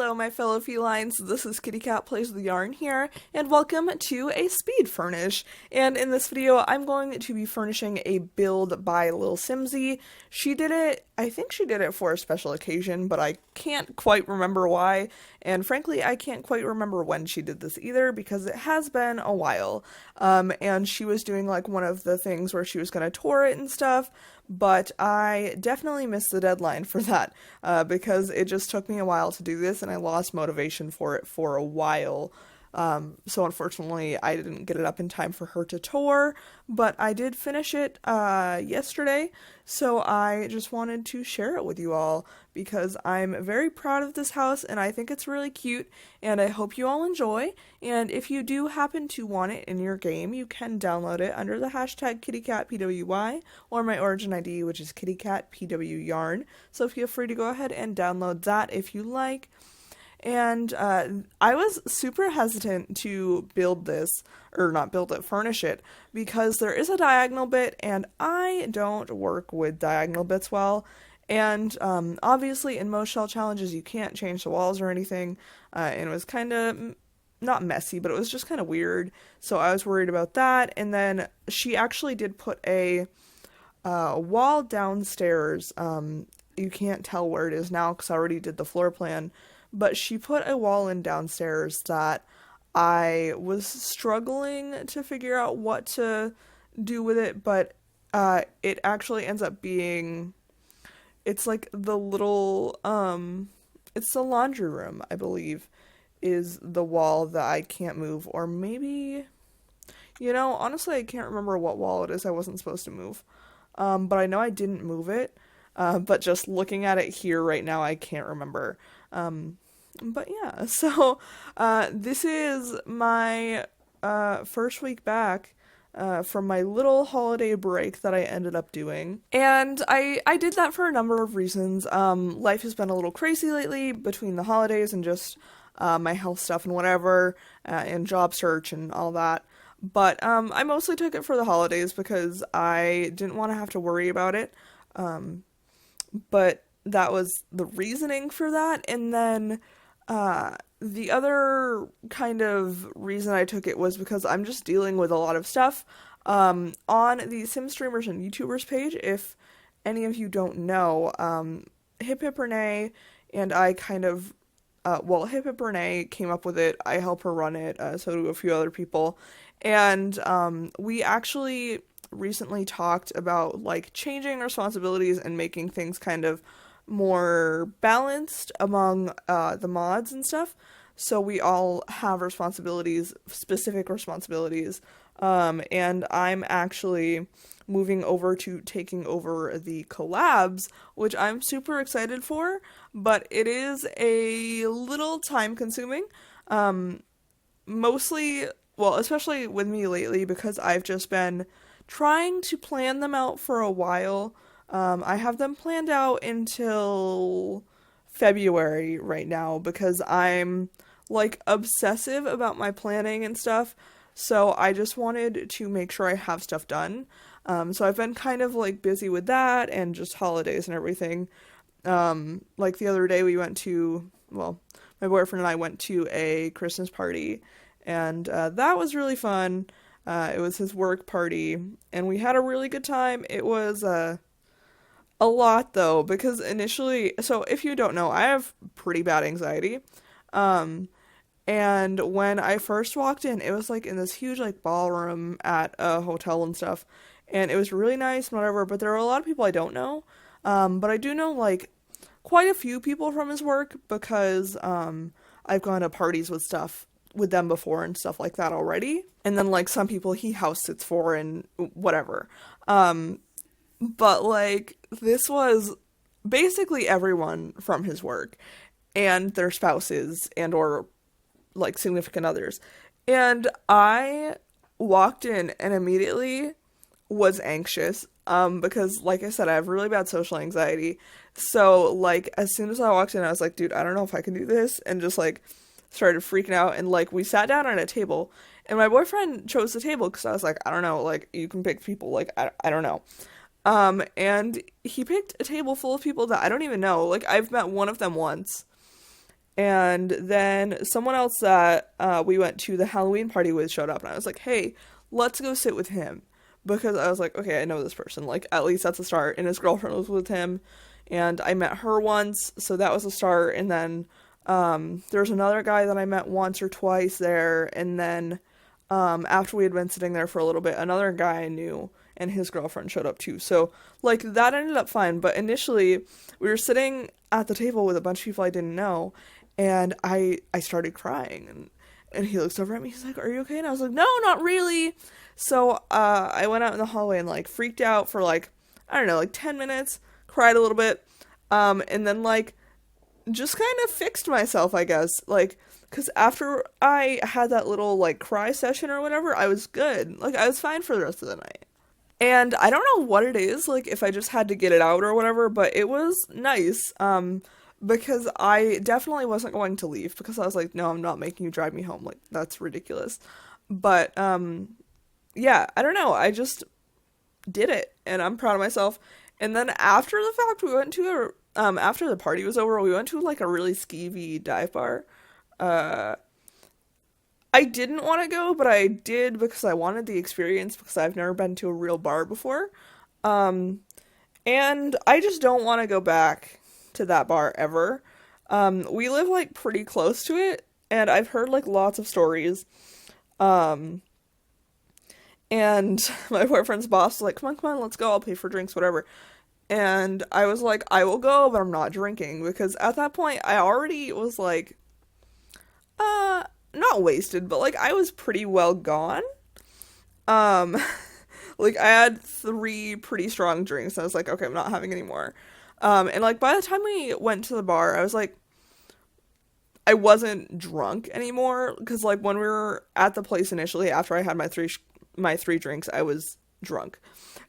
Hello my fellow felines, this is Kitty Cat Plays with Yarn here, and welcome to a speed furnish. And in this video I'm going to be furnishing a build by Lilsimsie. She did it, I think she did it for a special occasion, but I can't quite remember why, and frankly I can't quite remember when she did this either, because it has been a while. And she was doing like one of the things where she was going to tour it and stuff, but I definitely missed the deadline for that, because it just took me a while to do this and I lost motivation for it for a while. So unfortunately I didn't get it up in time for her to tour, but I did finish it yesterday, so I just wanted to share it with you all because I'm very proud of this house and I think it's really cute and I hope you all enjoy. And if you do happen to want it in your game, you can download it under the hashtag KittyCatPWY or my origin ID, which is KittyCatPWYarn. So feel free to go ahead and download that if you like. And I was super hesitant to build this, or not build it, furnish it, because there is a diagonal bit and I don't work with diagonal bits well. And obviously in most shell challenges you can't change the walls or anything, and it was kind of, not messy, but it was just kind of weird, so I was worried about that. And then she actually did put a wall downstairs. You can't tell where it is now because I already did the floor plan, but she put a wall in downstairs that I was struggling to figure out what to do with it, but it actually ends up being, it's like the little, it's the laundry room, I believe, is the wall that I can't move. Or maybe, you know, honestly I can't remember what wall it is I wasn't supposed to move. But I know I didn't move it, but just looking at it here right now I can't remember. But yeah, so this is my first week back from my little holiday break that I ended up doing. And I did that for a number of reasons. Life has been a little crazy lately between the holidays and just my health stuff and whatever, and job search and all that. But I mostly took it for the holidays because I didn't want to have to worry about it. But that was the reasoning for that. And then the other kind of reason I took it was because I'm just dealing with a lot of stuff. On the Sim Streamers and YouTubers page, if any of you don't know, Hip Hip Renee and I kind of, Hip Hip Renee came up with it, I help her run it, so do a few other people, and we actually recently talked about like changing responsibilities and making things kind of more balanced among the mods and stuff, so we all have responsibilities, specific responsibilities, and I'm actually moving over to taking over the collabs, which I'm super excited for, but it is a little time consuming, mostly, well, especially with me lately, because I've just been trying to plan them out for a while. I have them planned out until February right now because I'm like obsessive about my planning and stuff, so I just wanted to make sure I have stuff done. So I've been kind of like busy with that and just holidays and everything. Like the other day we went to, well, my boyfriend and I went to a Christmas party, and that was really fun. It was his work party and we had a really good time. It was a lot though, because initially, so if you don't know, I have pretty bad anxiety. And when I first walked in, it was like in this huge like ballroom at a hotel and stuff, and it was really nice and whatever, but there are a lot of people I don't know. But I do know like quite a few people from his work because I've gone to parties with them before and stuff like that already. And then like some people he house sits for and whatever. But like this was basically everyone from his work and their spouses and or like significant others. And I walked in and immediately was anxious, because like I said, I have really bad social anxiety. So like as soon as I walked in, I was like, dude, I don't know if I can do this, and just like started freaking out. And like we sat down at a table and my boyfriend chose the table because I was like, I don't know, like you can pick people, like I don't know. And he picked a table full of people that I don't even know. Like I've met one of them once, And then someone else that we went to the Halloween party with showed up, and I was like, hey, let's go sit with him. Because I was like, okay, I know this person. Like, at least that's a start. And his girlfriend was with him, and I met her once, so that was a start. And then there's another guy that I met once or twice there, and then after we had been sitting there for a little bit, another guy I knew and his girlfriend showed up too. So, like, that ended up fine. But initially, we were sitting at the table with a bunch of people I didn't know, and I started crying, and he looks over at me, he's like, are you okay? And I was like, no, not really. So, I went out in the hallway and, like, freaked out for, like, I don't know, like 10 minutes, cried a little bit, and then, like, just kind of fixed myself, I guess, like, because after I had that little, like, cry session or whatever, I was good. Like, I was fine for the rest of the night. And I don't know what it is, like, if I just had to get it out or whatever, but it was nice, because I definitely wasn't going to leave, because I was like, no, I'm not making you drive me home, like, that's ridiculous. But, yeah, I don't know, I just did it, and I'm proud of myself. And then after the fact, we went to after the party was over, we went to, like, a really skeevy dive bar. I didn't want to go, but I did because I wanted the experience, because I've never been to a real bar before. And I just don't want to go back to that bar ever. We live, like, pretty close to it, and I've heard, like, lots of stories. And my boyfriend's boss was like, come on, let's go, I'll pay for drinks, whatever. And I was like, I will go, but I'm not drinking, because at that point, I already was, like, not wasted, but, like, I was pretty well gone. Like, I had 3 pretty strong drinks, and I was like, okay, I'm not having any more. And, like, by the time we went to the bar, I was like, I wasn't drunk anymore, because, like, when we were at the place initially, after I had my three drinks, I was drunk.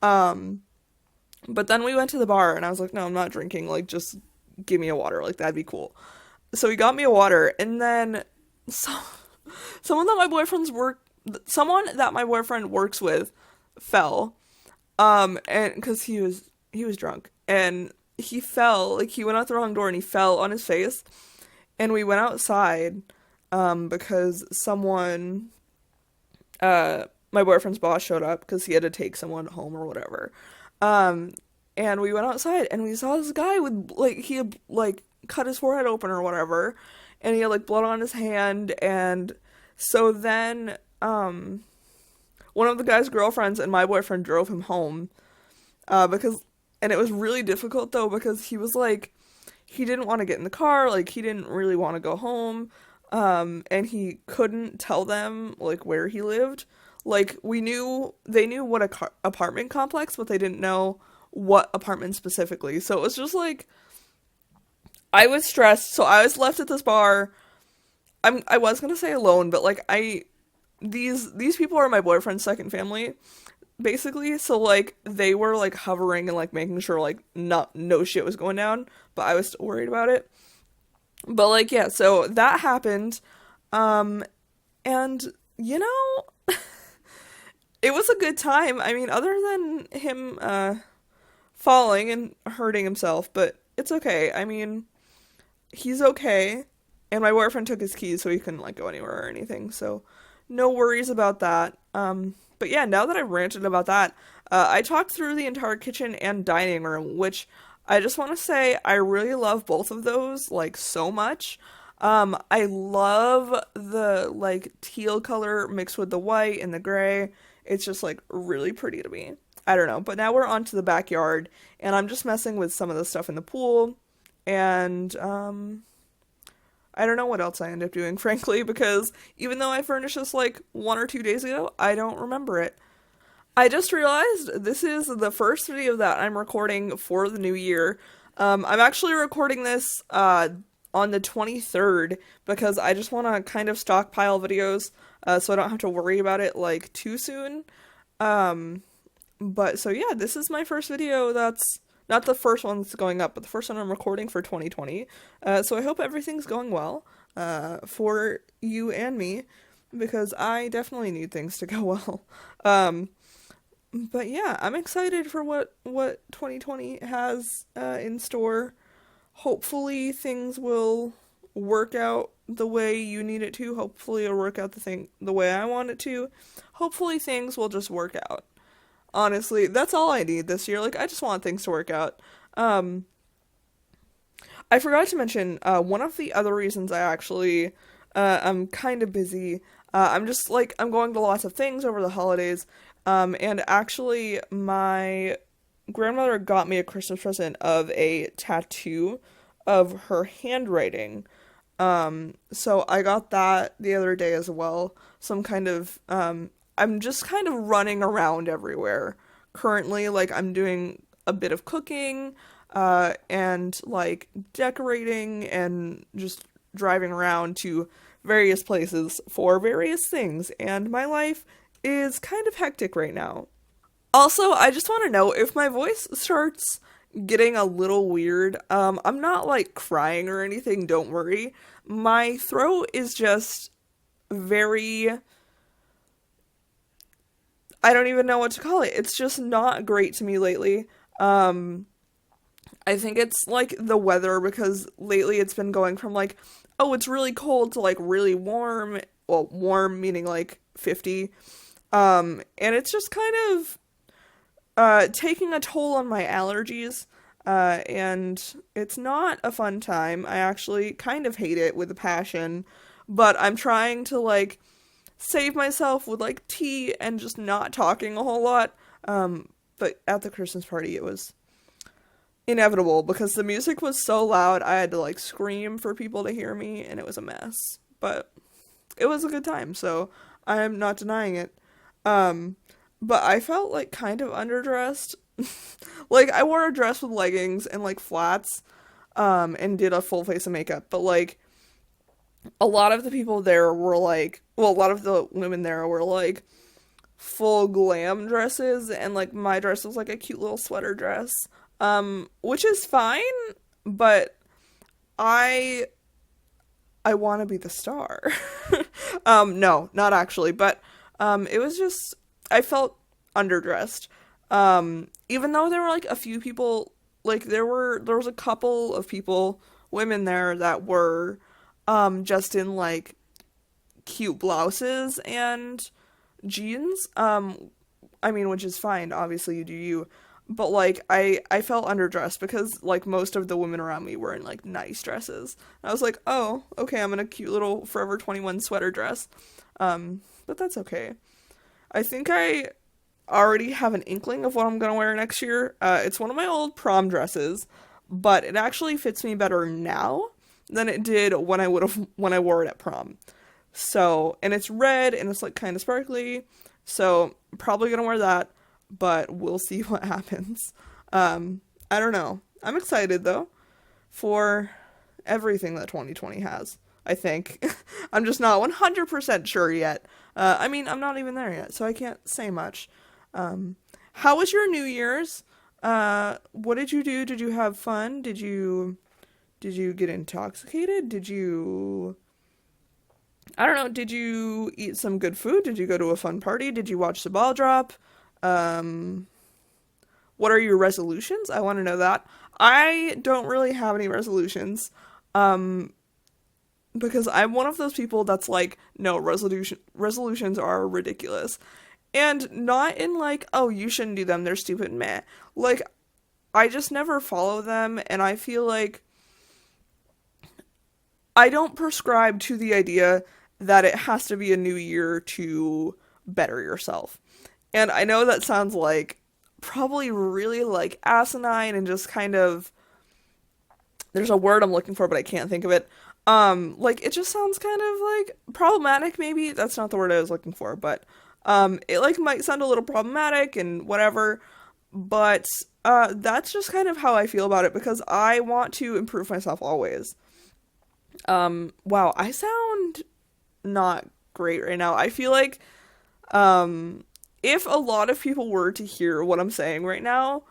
But then we went to the bar, and I was like, no, I'm not drinking, like, just give me a water, like, that'd be cool. So he got me a water, and then someone that my boyfriend works with fell, and because he was drunk, and he fell, like, he went out the wrong door, and he fell on his face, and we went outside, because someone, my boyfriend's boss showed up, because he had to take someone home or whatever, and we went outside, and we saw this guy with, like, he had, like, cut his forehead open or whatever, and he had, like, blood on his hand. And so then one of the guy's girlfriends and my boyfriend drove him home, and it was really difficult, though, because he was like, he didn't want to get in the car, like, he didn't really want to go home, and he couldn't tell them, like, where he lived. Like, they knew what apartment complex, but they didn't know what apartment specifically. So it was just like, I was stressed, so I was left at this bar. I was gonna say alone, but, like, these people are my boyfriend's second family, basically, so, like, they were, like, hovering and, like, making sure, like, no shit was going down, but I was still worried about it. But, like, yeah, so that happened, and, you know, it was a good time. I mean, other than him, falling and hurting himself, but it's okay. I mean, he's okay, and my boyfriend took his keys, so he couldn't, like, go anywhere or anything, so no worries about that. But yeah, now that I've ranted about that, I talked through the entire kitchen and dining room, which I just want to say I really love both of those, like, so much. I love the, like, teal color mixed with the white and the gray. It's just, like, really pretty to me. I don't know, but now we're on to the backyard, and I'm just messing with some of the stuff in the pool, and, I don't know what else I end up doing, frankly, because even though I furnished this, like, 1 or 2 days ago, I don't remember it. I just realized this is the first video that I'm recording for the new year. I'm actually recording this, on the 23rd, because I just want to kind of stockpile videos, so I don't have to worry about it, like, too soon. But, so yeah, this is my first video that's not the first one that's going up, but the first one I'm recording for 2020. So I hope everything's going well, for you and me, because I definitely need things to go well. But yeah, I'm excited for what 2020 has, in store. Hopefully things will work out the way you need it to. Hopefully it'll work out the way I want it to. Hopefully things will just work out. Honestly, that's all I need this year. Like, I just want things to work out. I forgot to mention, one of the other reasons I actually, I'm kind of busy. I'm just, like, I'm going to lots of things over the holidays. And actually, my grandmother got me a Christmas present of a tattoo of her handwriting. So I got that the other day as well. Some kind of, I'm just kind of running around everywhere currently. Like, I'm doing a bit of cooking, and like decorating and just driving around to various places for various things. And my life is kind of hectic right now. Also, I just want to know if my voice starts getting a little weird. I'm not like crying or anything, don't worry. My throat is just very, I don't even know what to call it. It's just not great to me lately. I think it's like the weather, because lately it's been going from like, oh, it's really cold to like really warm. Well, warm meaning like 50. And it's just kind of taking a toll on my allergies. And it's not a fun time. I actually kind of hate it with a passion, but I'm trying to like save myself with like tea and just not talking a whole lot. But at the Christmas party, it was inevitable because the music was so loud. I had to like scream for people to hear me, and it was a mess. But it was a good time, so I'm not denying it. But I felt like kind of underdressed. Like, I wore a dress with leggings and like flats, and did a full face of makeup. But like, a lot of the people there were like, well, a lot of the women there were like full glam dresses, and like my dress was like a cute little sweater dress. Which is fine, but I want to be the star. No, not actually, but, it was just, I felt underdressed. Even though there were like a few people, like there was a couple of people, women there that were, just in like cute blouses and jeans. I mean, which is fine, obviously you do you. But, like, I felt underdressed because, like, most of the women around me were in, like, nice dresses. And I was like, oh, okay, I'm in a cute little Forever 21 sweater dress. But that's okay. I think I already have an inkling of what I'm gonna wear next year. It's one of my old prom dresses, but it actually fits me better now than it did when I wore it at prom. So, and it's red, and it's, like, kind of sparkly. So, probably gonna wear that. But we'll see what happens. I don't know. I'm excited, though, for everything that 2020 has, I think. I'm just not 100% sure yet. I mean, I'm not even there yet, so I can't say much. How was your New Year's? What did you do? Did you have fun? Did you get intoxicated? I don't know, did you eat some good food? Did you go to a fun party? Did you watch the ball drop? What are your resolutions? I want to know that. I don't really have any resolutions, because I'm one of those people that's like, no, resolutions are ridiculous. And not in like, oh, you shouldn't do them, they're stupid, meh. Like, I just never follow them, and I feel like I don't prescribe to the idea that it has to be a new year to better yourself. And I know that sounds like probably really like asinine and just kind of, there's a word I'm looking for, but I can't think of it. Like, it just sounds kind of like problematic, maybe. That's not the word I was looking for, but, it like might sound a little problematic and whatever, but, that's just kind of how I feel about it, because I want to improve myself always. Wow, I sound not great right now. I feel like, if a lot of people were to hear what I'm saying right now,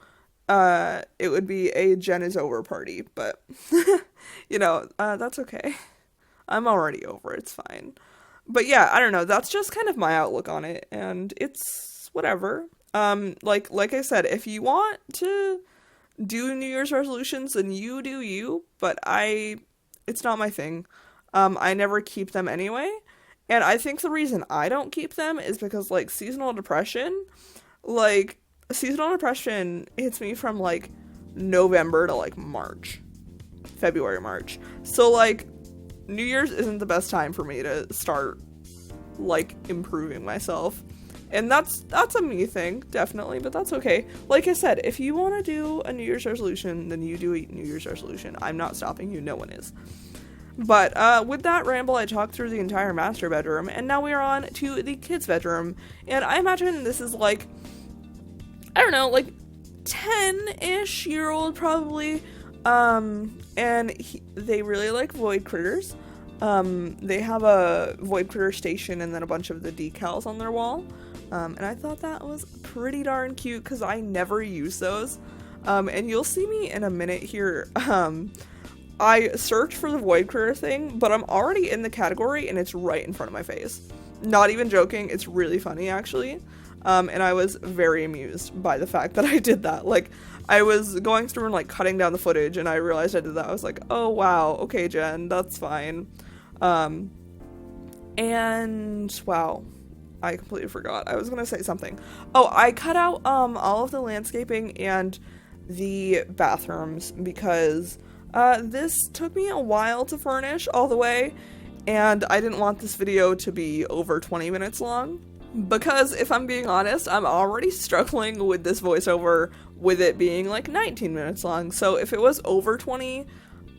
it would be a Jen is over party, but, you know, that's okay. I'm already over, it's fine. But yeah, I don't know, that's just kind of my outlook on it, and it's whatever. Like I said, if you want to do New Year's resolutions, then you do you, but I it's not my thing. I never keep them anyway. And I think the reason I don't keep them is because, like, seasonal depression hits me from, like, November to, like, March. February, March. So, like, New Year's isn't the best time for me to start, like, improving myself. And that's a me thing, definitely, but that's okay. Like I said, if you want to do a New Year's resolution, then you do a New Year's resolution. I'm not stopping you, no one is. But with that ramble, I talked through the entire master bedroom, and now we are on to the kids' bedroom. And I imagine this is like, I don't know, like 10-ish year old probably. They really like void critters. They have a void critter station and then a bunch of the decals on their wall. And I thought that was pretty darn cute because I never use those. And you'll see me in a minute here. I searched for the void critter thing, but I'm already in the category and it's right in front of my face. Not even joking, it's really funny actually. And I was very amused by the fact that I did that. Like, I was going through and like cutting down the footage and I realized I did that. I was like, oh wow, okay Jen, that's fine. And wow, I completely forgot. I was gonna say something. Oh, I cut out all of the landscaping and the bathrooms because this took me a while to furnish all the way, and I didn't want this video to be over 20 minutes long. Because if I'm being honest, I'm already struggling with this voiceover with it being like 19 minutes long. So if it was over 20,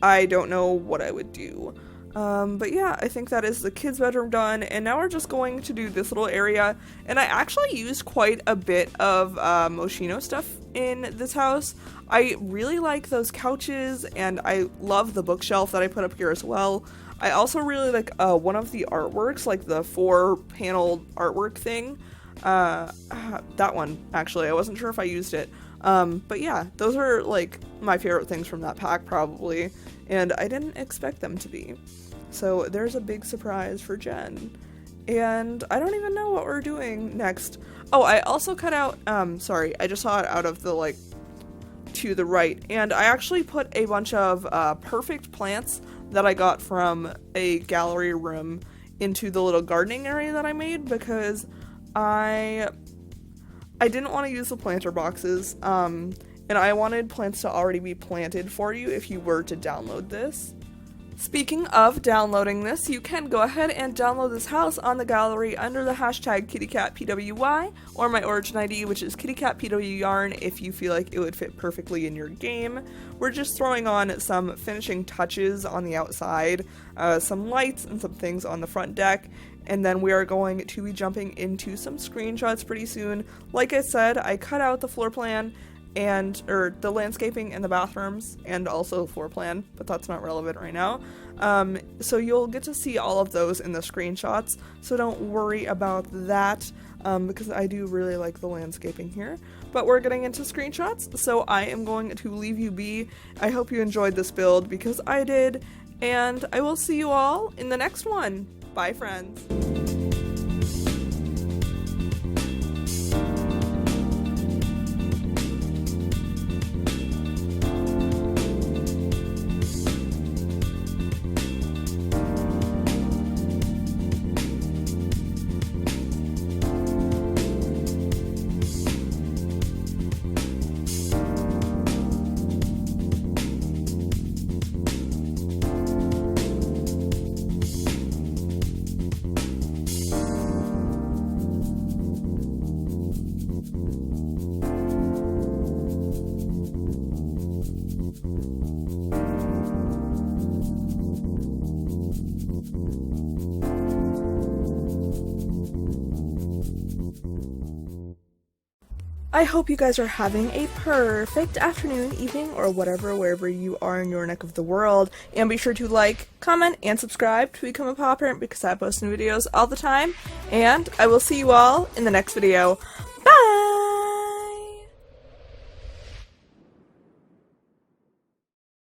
I don't know what I would do. But yeah, I think that is the kids' bedroom done, and now we're just going to do this little area. And I actually used quite a bit of Moschino stuff in this house. I really like those couches, and I love the bookshelf that I put up here as well. I also really like one of the artworks, like the 4-panel artwork thing. That one, actually. I wasn't sure if I used it. But yeah, those are like my favorite things from that pack probably, and I didn't expect them to be. So there's a big surprise for Jen. And I don't even know what we're doing next. Oh, I also cut out, sorry, I just saw it out of the, like, to the right. And I actually put a bunch of perfect plants that I got from a gallery room into the little gardening area that I made because I didn't want to use the planter boxes, and I wanted plants to already be planted for you if you were to download this. Speaking of downloading this, you can go ahead and download this house on the gallery under the hashtag KittyCatPWY, or my origin ID, which is KittyCatPWYarn, if you feel like it would fit perfectly in your game. We're just throwing on some finishing touches on the outside, some lights and some things on the front deck, and then we are going to be jumping into some screenshots pretty soon. Like I said, I cut out the floor plan or the landscaping and the bathrooms, and also the floor plan, but that's not relevant right now. So you'll get to see all of those in the screenshots, so don't worry about that, because I do really like the landscaping here. But we're getting into screenshots, so I am going to leave you be. I hope you enjoyed this build, because I did, and I will see you all in the next one. Bye, friends. I hope you guys are having a perfect afternoon, evening, or whatever, wherever you are in your neck of the world. And be sure to like, comment, and subscribe to become a paw parent because I post new videos all the time. And I will see you all in the next video.